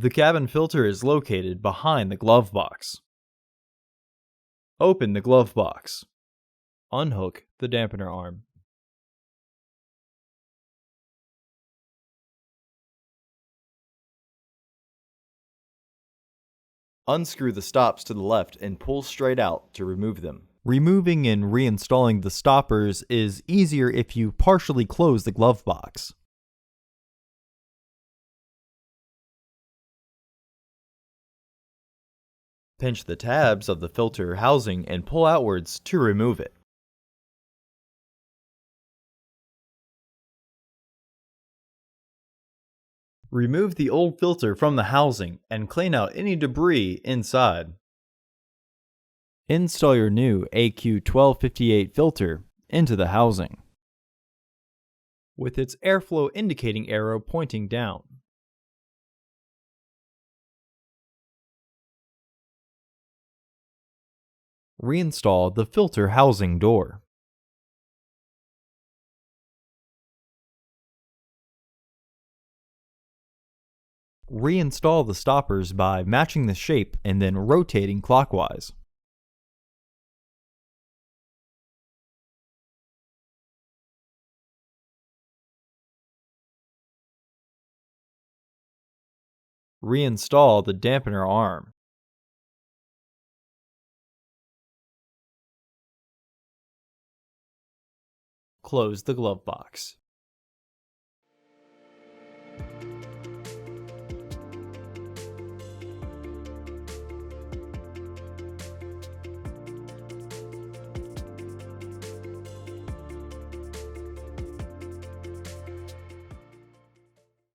The cabin filter is located behind the glove box. Open the glove box. Unhook the dampener arm. Unscrew the stops to the left and pull straight out to remove them. Removing and reinstalling the stoppers is easier if you partially close the glove box. Pinch the tabs of the filter housing and pull outwards to remove it. Remove the old filter from the housing and clean out any debris inside. Install your new AQ1258 filter into the housing, with its airflow indicating arrow pointing down. Reinstall the filter housing door. Reinstall the stoppers by matching the shape and then rotating clockwise. Reinstall the dampener arm. Close the glove box.